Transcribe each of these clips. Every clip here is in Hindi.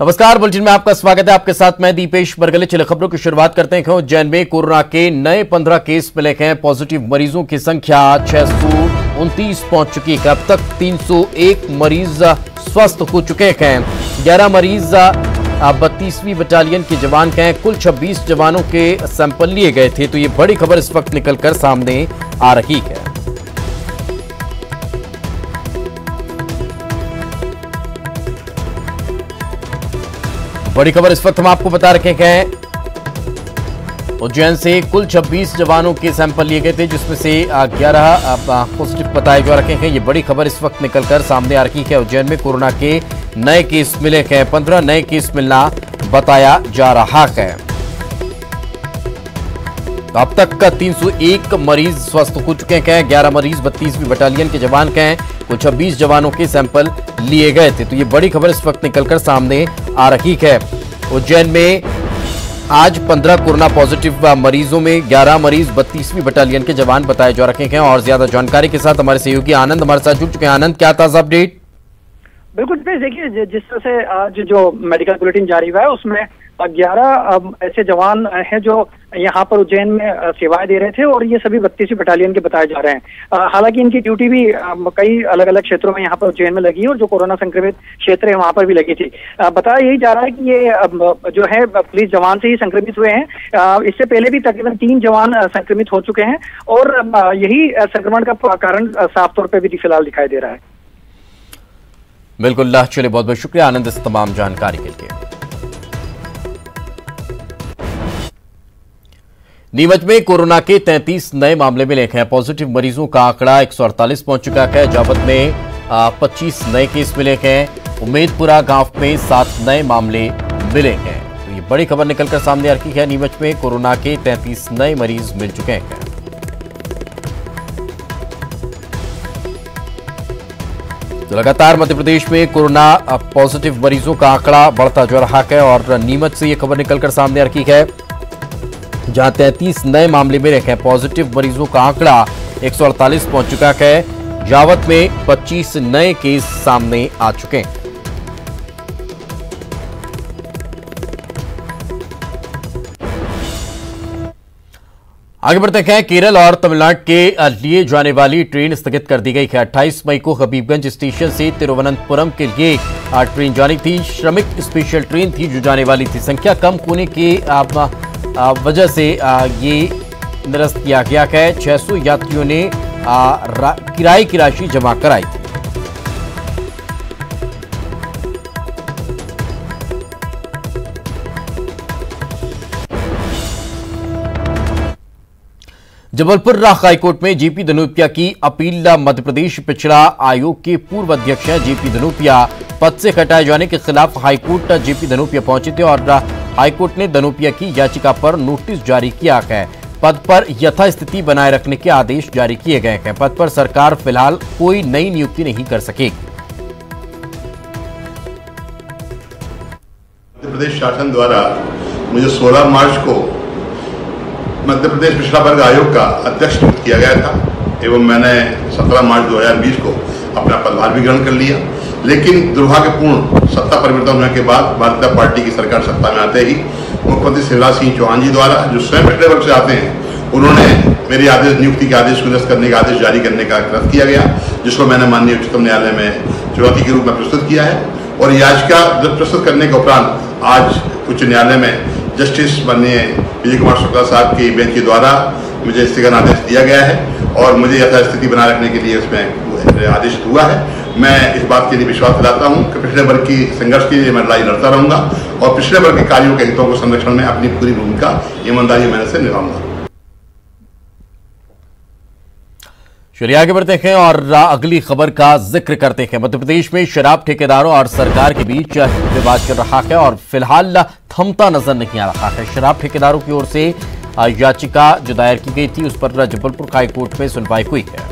नमस्कार, बुलेटिन में आपका स्वागत है। आपके साथ मैं दीपेश बरगले। चले खबरों की शुरुआत करते हैं। उज्जैन में कोरोना के नए 15 केस मिले हैं। पॉजिटिव मरीजों की संख्या 629 पहुंच चुकी है। अब तक 301 मरीज स्वस्थ हो चुके हैं। 11 मरीज 32वीं बटालियन के जवान के हैं। कुल 26 जवानों के सैंपल लिए गए थे। तो ये बड़ी खबर इस वक्त निकलकर सामने आ रही है। बड़ी खबर इस वक्त हम आपको बता रखे हैं। उज्जैन से कुल 26 जवानों के सैंपल लिए गए थे, जिसमें से 11 पॉजिटिव बताए जा रखे हैं। ये बड़ी खबर इस वक्त निकलकर सामने आ रही है। उज्जैन में कोरोना के नए केस मिले हैं। 15 नए केस मिलना बताया जा रहा है। अब तक का 301 मरीज स्वस्थ हो चुके हैं। 11 मरीज 32वीं बटालियन के जवान के हैं। कुल 26 जवानों के सैंपल लिए गए थे। तो ये बड़ी खबर इस वक्त निकलकर सामने आ रही है। उज्जैन में आज 15 कोरोना पॉजिटिव मरीजों में 11 मरीज 32वीं बटालियन के जवान बताए जा रहे हैं। और ज्यादा जानकारी के साथ हमारे सहयोगी आनंद हमारे साथ जुड़ चुके हैं। आनंद, क्या ताजा अपडेट? बिल्कुल देखिए, जिस तरह से आज जो मेडिकल बुलेटिन जारी हुआ है उसमें 11 ऐसे जवान हैं जो यहाँ पर उज्जैन में सेवाएं दे रहे थे, और ये सभी 32वीं बटालियन के बताए जा रहे हैं। हालांकि इनकी ड्यूटी भी कई अलग अलग क्षेत्रों में यहाँ पर उज्जैन में लगी है, और जो कोरोना संक्रमित क्षेत्र है वहाँ पर भी लगी थी। बताया यही जा रहा है कि ये जो है पुलिस जवान से ही संक्रमित हुए हैं। इससे पहले भी तकरीबन 3 जवान संक्रमित हो चुके हैं, और यही संक्रमण का कारण साफ तौर पर भी फिलहाल दिखाई दे रहा है। बिल्कुल, चलिए, बहुत बहुत शुक्रिया आनंद इस तमाम जानकारी के लिए। नीमच में कोरोना के 33 नए मामले मिले हैं। पॉजिटिव मरीजों का आंकड़ा 148 पहुंच चुका है। जावत में 25 नए केस मिले हैं। उम्मेदपुरा गांव में 7 नए मामले मिले हैं। तो ये बड़ी खबर निकलकर सामने आ रही है। नीमच में कोरोना के 33 नए मरीज मिल चुके हैं। तो लगातार मध्य प्रदेश में कोरोना पॉजिटिव मरीजों का आंकड़ा बढ़ता जा रहा है। और नीमच से यह खबर निकलकर सामने आ रही है, जहां 33 नए मामले मिले हैं। पॉजिटिव मरीजों का आंकड़ा 148 पहुंच चुका है। जावत में 25 नए केस सामने आ चुके हैं। आगे बढ़ते हैं। केरल और तमिलनाडु के लिए जाने वाली ट्रेन स्थगित कर दी गई है। 28 मई को हबीबगंज स्टेशन से तिरुवनंतपुरम के लिए ट्रेन जानी थी। श्रमिक स्पेशल ट्रेन थी जो जाने वाली थी। संख्या कम होने के वजह से ये निरस्त किया गया है। 600 यात्रियों ने किराए की राशि जमा कराई थी। जबलपुर हाईकोर्ट में जेपी धनोपिया की अपील। मध्य प्रदेश पिछड़ा आयोग के पूर्व अध्यक्ष हैं जेपी धनोपिया। पद से हटाए जाने के खिलाफ हाईकोर्ट जेपी धनोपिया पहुंचे थे, और हाईकोर्ट ने धनोपिया की याचिका पर नोटिस जारी किया है। पद पर यथास्थिति बनाए रखने के आदेश जारी किए गए हैं। पद पर सरकार फिलहाल कोई नई नियुक्ति नहीं कर सकेगी। मध्य प्रदेश शासन द्वारा मुझे 16 मार्च को मध्य प्रदेश पिछड़ा वर्ग आयोग का अध्यक्ष नियुक्त किया गया था, एवं मैंने 17 मार्च 2020 को अपना पदभार भी ग्रहण कर लिया। लेकिन दुर्भाग्यपूर्ण सत्ता परिवर्तन होने के बाद भारतीय जनता पार्टी की सरकार सत्ता में आते ही मुख्यमंत्री शिवराज सिंह चौहान जी द्वारा, जो स्वयं पिछड़े वर्ग से आते हैं, उन्होंने मेरी आदेश नियुक्ति के आदेश को निरस्त करने का आदेश जारी करने का रद्द किया गया, जिसको मैंने माननीय उच्चतम न्यायालय में चुनौती के रूप में प्रस्तुत किया है। और याचिका प्रस्तुत करने के उपरांत आज उच्च न्यायालय में जस्टिस माननीय विजय कुमार शुक्ला साहब की बेंच के द्वारा मुझे स्थगन आदेश दिया गया है, और मुझे यथास्थिति बनाए रखने के लिए उसमें आदेशित हुआ है। मैं इस बात के लिए विश्वास दिलाता हूं कि पिछड़े वर्ग की संघर्ष के लिए मैं लड़ाई लड़ता रहूंगा, और पिछड़े वर्ग के कार्यों के हितों को संरक्षण में अपनी पूरी भूमिका ईमानदारी मेहनत से निभाऊंगा। चलिए आगे बढ़ते हैं और अगली खबर का जिक्र करते हैं। मध्य प्रदेश में शराब ठेकेदारों और सरकार के बीच विवाद चल रहा है, और फिलहाल थमता नजर नहीं आ रहा है। शराब ठेकेदारों की ओर से याचिका जो दायर की गई थी, उस पर जबलपुर हाईकोर्ट में सुनवाई हुई है।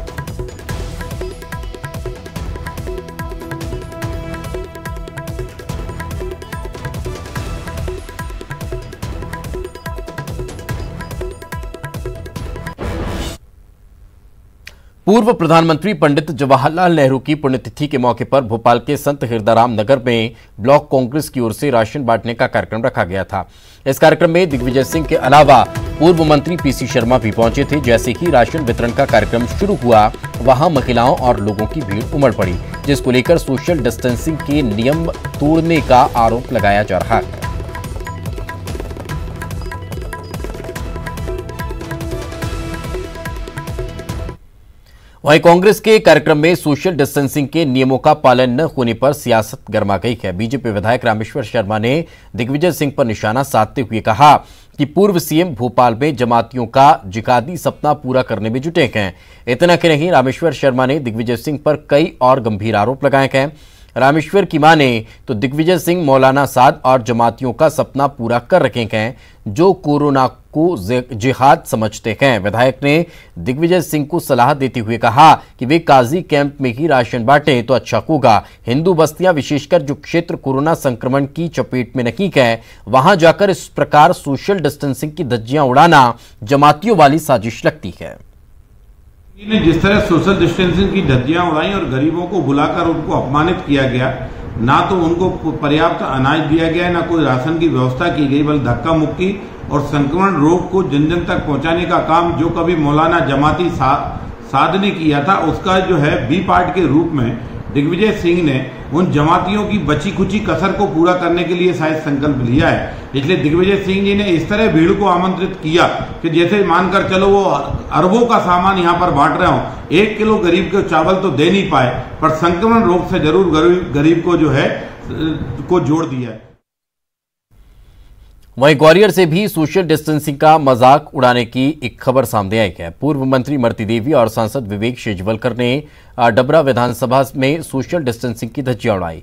पूर्व प्रधानमंत्री पंडित जवाहरलाल नेहरू की पुण्यतिथि के मौके पर भोपाल के संत हिरदाराम नगर में ब्लॉक कांग्रेस की ओर से राशन बांटने का कार्यक्रम रखा गया था। इस कार्यक्रम में दिग्विजय सिंह के अलावा पूर्व मंत्री पीसी शर्मा भी पहुंचे थे। जैसे ही राशन वितरण का कार्यक्रम शुरू हुआ, वहां महिलाओं और लोगों की भीड़ उमड़ पड़ी, जिसको लेकर सोशल डिस्टेंसिंग के नियम तोड़ने का आरोप लगाया जा रहा है। वहीं कांग्रेस के कार्यक्रम में सोशल डिस्टेंसिंग के नियमों का पालन न होने पर सियासत गर्मा गई है। बीजेपी विधायक रामेश्वर शर्मा ने दिग्विजय सिंह पर निशाना साधते हुए कहा कि पूर्व सीएम भोपाल में जमातियों का जिहादी सपना पूरा करने में जुटे हैं। इतना कि नहीं, रामेश्वर शर्मा ने दिग्विजय सिंह पर कई और गंभीर आरोप लगाए हैं। रामेश्वर की माने तो दिग्विजय सिंह मौलाना साद और जमातियों का सपना पूरा कर रखे हैं, जो कोरोना को जिहाद समझते हैं। विधायक ने दिग्विजय सिंह को सलाह देते हुए कहा कि वे काजी कैंप में ही राशन बांटे तो अच्छा होगा। हिंदू बस्तियां, विशेषकर जो क्षेत्र कोरोना संक्रमण की चपेट में नहीं है, वहां जाकर इस प्रकार सोशल डिस्टेंसिंग की धज्जियां उड़ाना जमातियों वाली साजिश लगती है। ने जिस तरह सोशल डिस्टेंसिंग की धज्जियां उड़ाई और गरीबों को बुलाकर उनको अपमानित किया गया, ना तो उनको पर्याप्त अनाज दिया गया, ना कोई राशन की व्यवस्था की गई, बल्कि धक्का मुक्की और संक्रमण रोग को जन जन तक पहुंचाने का काम जो कभी मौलाना जमाती साद ने किया था, उसका जो है बी पार्ट के रूप में दिग्विजय सिंह ने उन जमातियों की बची खुची कसर को पूरा करने के लिए शायद संकल्प लिया है। इसलिए दिग्विजय सिंह जी ने इस तरह भीड़ को आमंत्रित किया कि जैसे मानकर चलो वो अरबों का सामान यहाँ पर बांट रहे हो, 1 किलो गरीब को चावल तो दे नहीं पाए, पर संक्रमण रोग से जरूर गरीब को जो है को जोड़ दिया है। वहीं ग्वालियर से भी सोशल डिस्टेंसिंग का मजाक उड़ाने की एक खबर सामने आई है। पूर्व मंत्री इमरती देवी और सांसद विवेक शेजवलकर ने डबरा विधानसभा में सोशल डिस्टेंसिंग की धज्जियां उड़ाई।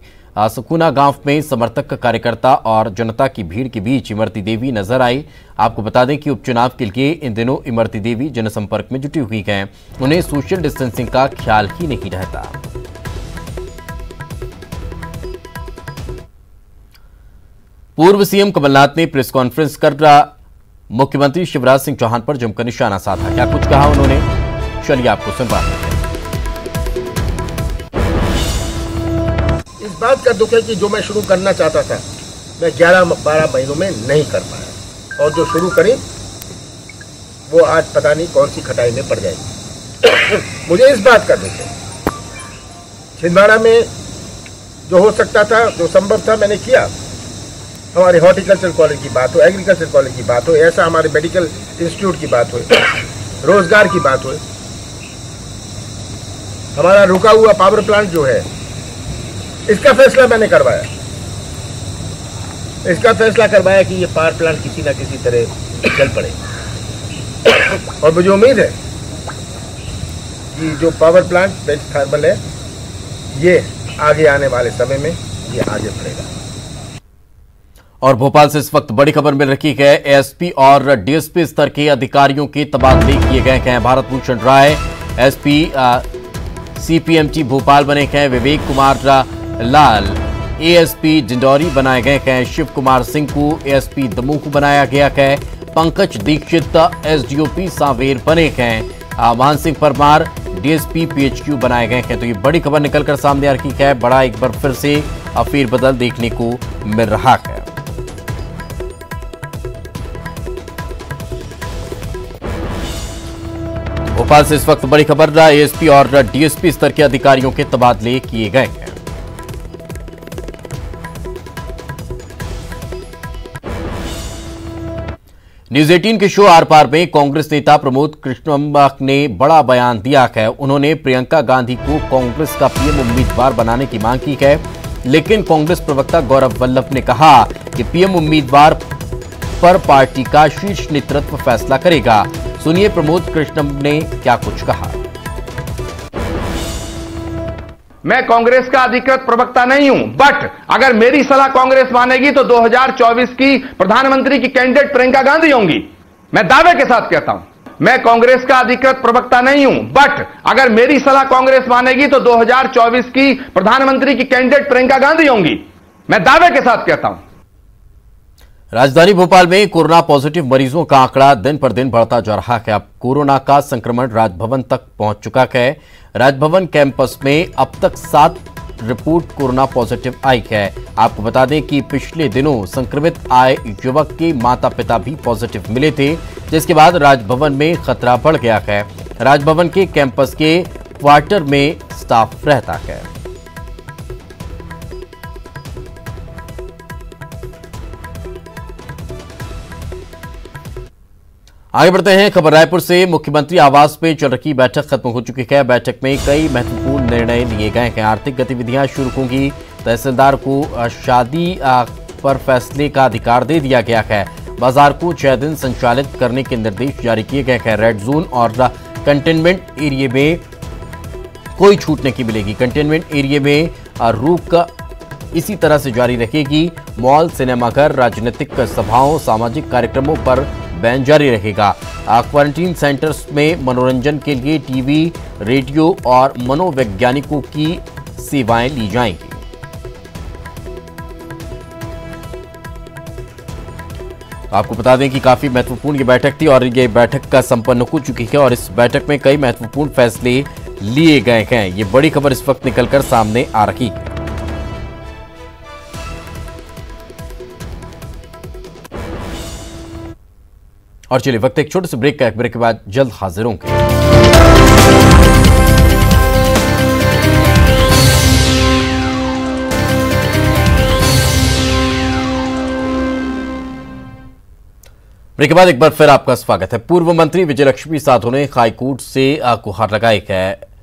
सुकुना गांव में समर्थक, कार्यकर्ता और जनता की भीड़ के बीच इमरती देवी नजर आई। आपको बता दें कि उपचुनाव के लिए इन दिनों इमरती देवी जनसंपर्क में जुटी हुई हैं। उन्हें सोशल डिस्टेंसिंग का ख्याल ही नहीं रहता। पूर्व सीएम कमलनाथ ने प्रेस कॉन्फ्रेंस कर मुख्यमंत्री शिवराज सिंह चौहान पर जमकर निशाना साधा। क्या कुछ कहा उन्होंने, चलिए आपको सुनवाते हैं। इस बात का दुख है कि जो मैं शुरू करना चाहता था, मैं 11-12 महीनों में नहीं कर पाया, और जो शुरू करी वो आज पता नहीं कौन सी खटाई में पड़ जाएगी। मुझे इस बात का दुख है, छिंदवाड़ा में जो हो सकता था, जो संभव था, मैंने किया। हमारे हॉर्टिकल्चर कॉलेज की बात हो, एग्रीकल्चर कॉलेज की बात हो, ऐसा हमारे मेडिकल इंस्टीट्यूट की बात हो, रोजगार की बात हो, हमारा रुका हुआ पावर प्लांट जो है, इसका फैसला मैंने करवाया। इसका फैसला करवाया कि ये पावर प्लांट किसी ना किसी तरह चल पड़े, और मुझे उम्मीद है कि जो पावर प्लांट बेंच थर्मल है, ये आगे आने वाले समय में ये आगे बढ़ेगा। और भोपाल से इस वक्त बड़ी खबर मिल रही है। एसपी और डीएसपी स्तर के अधिकारियों के तबादले किए गए हैं। भारत भूषण राय एसपी सीपीएमटी भोपाल बने हैं। विवेक कुमार लाल एएसपी डिंडौरी बनाए गए हैं। शिव कुमार सिंह को एएसपी दमोह बनाया गया है। पंकज दीक्षित एसडीओपी सांवेर बने हैं। मान सिंह परमार डीएसपी पीएचक्यू बनाए गए हैं। तो ये बड़ी खबर निकलकर सामने आ रही है। बड़ा एक बार फिर से फेरबदल देखने को मिल रहा है। भोपाल से इस वक्त बड़ी खबर, एएसपी और डीएसपी स्तर के अधिकारियों के तबादले किए गए हैं। न्यूज 18 के शो आर पार में कांग्रेस नेता प्रमोद कृष्णम ने बड़ा बयान दिया है। उन्होंने प्रियंका गांधी को कांग्रेस का पीएम उम्मीदवार बनाने की मांग की है, लेकिन कांग्रेस प्रवक्ता गौरव वल्लभ ने कहा कि पीएम उम्मीदवार पर पार्टी का शीर्ष नेतृत्व फैसला करेगा। सुनिए प्रमोद कृष्णम ने क्या कुछ कहा। मैं कांग्रेस का अधिकृत प्रवक्ता नहीं हूं, बट अगर मेरी सलाह कांग्रेस मानेगी तो 2024 की प्रधानमंत्री की कैंडिडेट प्रियंका गांधी होंगी। मैं दावे के साथ कहता हूं, मैं कांग्रेस का अधिकृत प्रवक्ता नहीं हूं, बट अगर मेरी सलाह कांग्रेस मानेगी तो 2024 की प्रधानमंत्री की कैंडिडेट प्रियंका गांधी होंगी। मैं दावे के साथ कहता हूं। राजधानी भोपाल में कोरोना पॉजिटिव मरीजों का आंकड़ा दिन पर दिन बढ़ता जा रहा है। अब कोरोना का संक्रमण राजभवन तक पहुंच चुका है। राजभवन कैंपस में अब तक 7 रिपोर्ट कोरोना पॉजिटिव आई है। आपको बता दें कि पिछले दिनों संक्रमित आए युवक के माता पिता भी पॉजिटिव मिले थे, जिसके बाद राजभवन में खतरा बढ़ गया है। राजभवन के कैंपस के क्वार्टर में स्टाफ रहता है। आगे बढ़ते हैं। खबर रायपुर से। मुख्यमंत्री आवास में चल रही बैठक खत्म हो चुकी है। बैठक में कई महत्वपूर्ण निर्णय लिए गए हैं। आर्थिक गतिविधियां शुरू होंगी। तहसीलदार को शादी पर फैसले का अधिकार दे दिया गया है। बाजार को 6 दिन संचालित करने के निर्देश जारी किए गए हैं। रेड जोन और कंटेनमेंट एरिया में कोई छूट नहीं मिलेगी। कंटेनमेंट एरिया में रोक इसी तरह से जारी रहेगी। मॉल, सिनेमाघर, राजनीतिक सभाओं, सामाजिक कार्यक्रमों पर बैन जारी रहेगा। क्वारंटीन सेंटर्स में मनोरंजन के लिए टीवी, रेडियो और मनोवैज्ञानिकों की सेवाएं ली जाएंगी। आपको बता दें कि काफी महत्वपूर्ण ये बैठक थी और ये बैठक का संपन्न हो चुकी है और इस बैठक में कई महत्वपूर्ण फैसले लिए गए हैं। ये बड़ी खबर इस वक्त निकलकर सामने आ रही है। और चलिए वक्त एक छोटे से ब्रेक का। ब्रेक के बाद जल्द हाजिर होंगे। ब्रेक के बाद एक बार फिर आपका स्वागत है। पूर्व मंत्री विजयलक्ष्मी साधो ने हाईकोर्ट से गुहार लगाई है।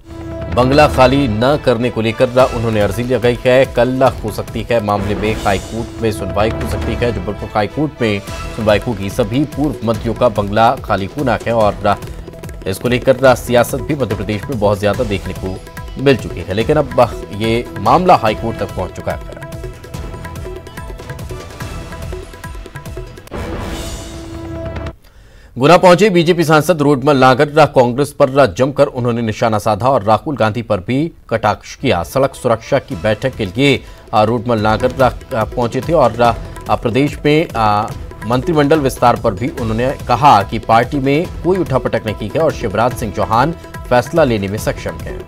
बंगला खाली न करने को लेकर उन्होंने अर्जी लगाई है। कल हो सकती है मामले में हाईकोर्ट में सुनवाई हो सकती है। जबलपुर हाईकोर्ट में सुनवाई होगी। सभी पूर्व मंत्रियों का बंगला खाली होना है और इसको लेकर सियासत भी मध्य प्रदेश में बहुत ज्यादा देखने को मिल चुकी है, लेकिन अब ये मामला हाईकोर्ट तक पहुंच चुका है। गुना पहुंचे बीजेपी सांसद रोडमल नागर। कांग्रेस पर जमकर उन्होंने निशाना साधा और राहुल गांधी पर भी कटाक्ष किया। सड़क सुरक्षा की बैठक के लिए रोडमल नागर पहुंचे थे और प्रदेश में मंत्रिमंडल विस्तार पर भी उन्होंने कहा कि पार्टी में कोई उठापटक नहीं की है और शिवराज सिंह चौहान फैसला लेने में सक्षम हैं।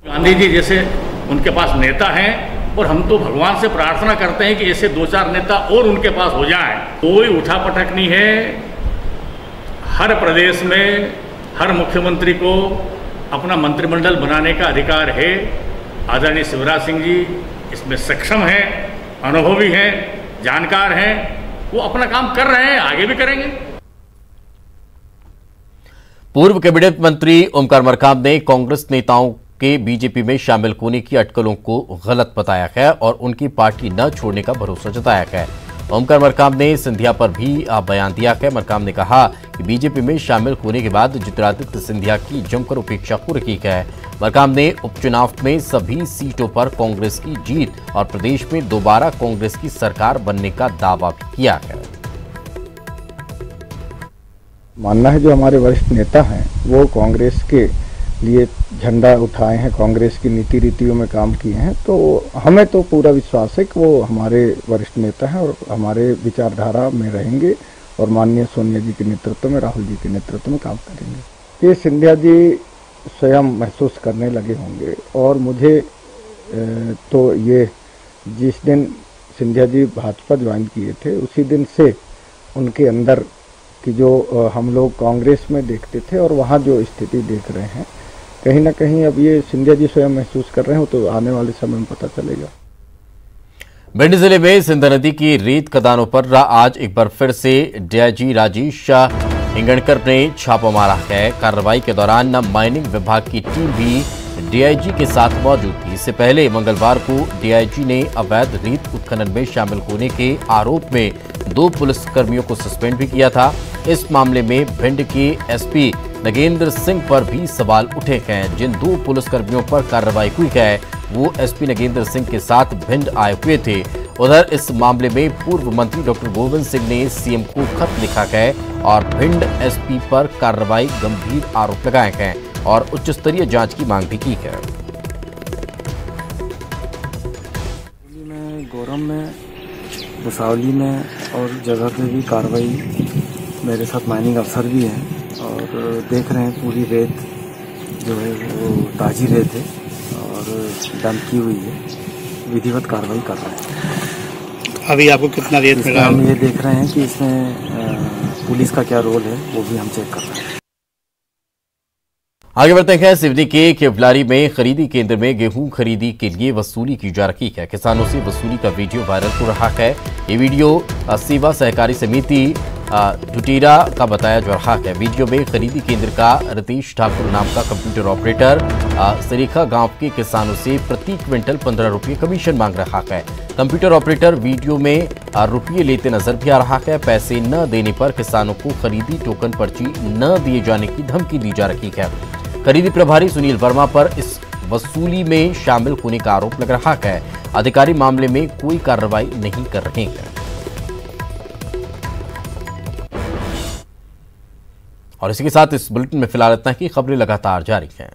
गांधी जी जैसे उनके पास नेता हैं और हम तो भगवान से प्रार्थना करते हैं कि ऐसे 2-4 नेता और उनके पास हो जाएं। कोई उठापटक नहीं है। हर प्रदेश में हर मुख्यमंत्री को अपना मंत्रिमंडल बनाने का अधिकार है। आदरणीय शिवराज सिंह जी इसमें सक्षम हैं, अनुभवी हैं, जानकार हैं। वो अपना काम कर रहे हैं, आगे भी करेंगे। पूर्व कैबिनेट मंत्री ओमकार मरकाम ने कांग्रेस नेताओं के बीजेपी में शामिल होने की अटकलों को गलत बताया है और उनकी पार्टी न छोड़ने का भरोसा जताया है। ओमकार मरकाम ने सिंधिया पर भी बयान दिया है। मरकाम ने कहा कि बीजेपी में शामिल होने के बाद ज्योतिरादित्य सिंधिया की जमकर उपेक्षा हो रही है। मरकाम ने उपचुनाव में सभी सीटों पर कांग्रेस की जीत और प्रदेश में दोबारा कांग्रेस की सरकार बनने का दावा भी किया है। मानना है जो हमारे वरिष्ठ नेता हैं वो कांग्रेस के लिए झंडा उठाए हैं, कांग्रेस की नीति रीतियों में काम किए हैं, तो हमें तो पूरा विश्वास है कि वो हमारे वरिष्ठ नेता हैं और हमारे विचारधारा में रहेंगे और माननीय सोनिया जी के नेतृत्व में, राहुल जी के नेतृत्व में काम करेंगे। ये सिंधिया जी स्वयं महसूस करने लगे होंगे और मुझे तो ये जिस दिन सिंधिया जी भाजपा ज्वाइन किए थे उसी दिन से उनके अंदर की जो हम लोग कांग्रेस में देखते थे और वहाँ जो स्थिति देख रहे हैं, कहीं ना कहीं अब ये सिंधिया जी स्वयं महसूस कर रहे हो, तो आने वाले समय में पता चलेगा। भिंड जिले में सिंध नदी की रेत खदानों पर आज एक बार फिर से डीआईजी राजेश हिंगणकर ने छापा मारा है। कार्रवाई के दौरान माइनिंग विभाग की टीम भी डीआईजी के साथ मौजूद थी। इससे पहले मंगलवार को डीआईजी ने अवैध रेत उत्खनन में शामिल होने के आरोप में 2 पुलिसकर्मियों को सस्पेंड भी किया था। इस मामले में भिंड के एसपी नगेंद्र सिंह पर भी सवाल उठे हैं। जिन 2 पुलिसकर्मियों पर कार्रवाई हुई है वो एसपी नगेंद्र सिंह के साथ भिंड आए हुए थे। उधर इस मामले में पूर्व मंत्री डॉक्टर गोविंद सिंह ने सीएम को खत लिखा है और भिंड एसपी पर कार्रवाई गंभीर आरोप लगाए हैं और उच्च स्तरीय जांच की मांग भी की है। सासाराम में, भुसावली में और जगह पे भी कार्रवाई, मेरे साथ माइनिंग अफसर भी हैं और देख रहे हैं पूरी रेत जो है वो ताज़ी रेत है और डंप की हुई है, विधिवत कार्रवाई कर रहे हैं। अभी आपको कितना रेत मिला? हम ये देख रहे हैं कि इसमें पुलिस का क्या रोल है, वो भी हम चेक कर रहे हैं। आगे बढ़ते हैं। सिवनी के केवलारी में खरीदी केंद्र में गेहूं खरीदी के लिए वसूली की जा रही है। किसानों से वसूली का वीडियो वायरल हो रहा है। ये वीडियो सेवा सहकारी समिति टुटीरा का बताया जा रहा है। वीडियो में खरीदी केंद्र का रितेश ठाकुर नाम का कंप्यूटर ऑपरेटर सरीखा गांव के किसानों से प्रति क्विंटल 15 रुपये कमीशन मांग रहा है। कंप्यूटर ऑपरेटर वीडियो में रुपये लेते नजर भी आ रहा है। पैसे न देने पर किसानों को खरीदी टोकन पर्ची न दिए जाने की धमकी दी जा रही है। खरीदी प्रभारी सुनील वर्मा पर इस वसूली में शामिल होने का आरोप लग रहा है। अधिकारी मामले में कोई कार्रवाई नहीं कर रहे हैं। और इसी के साथ इस बुलेटिन में फिलहाल इतना ही। खबरें लगातार जारी हैं।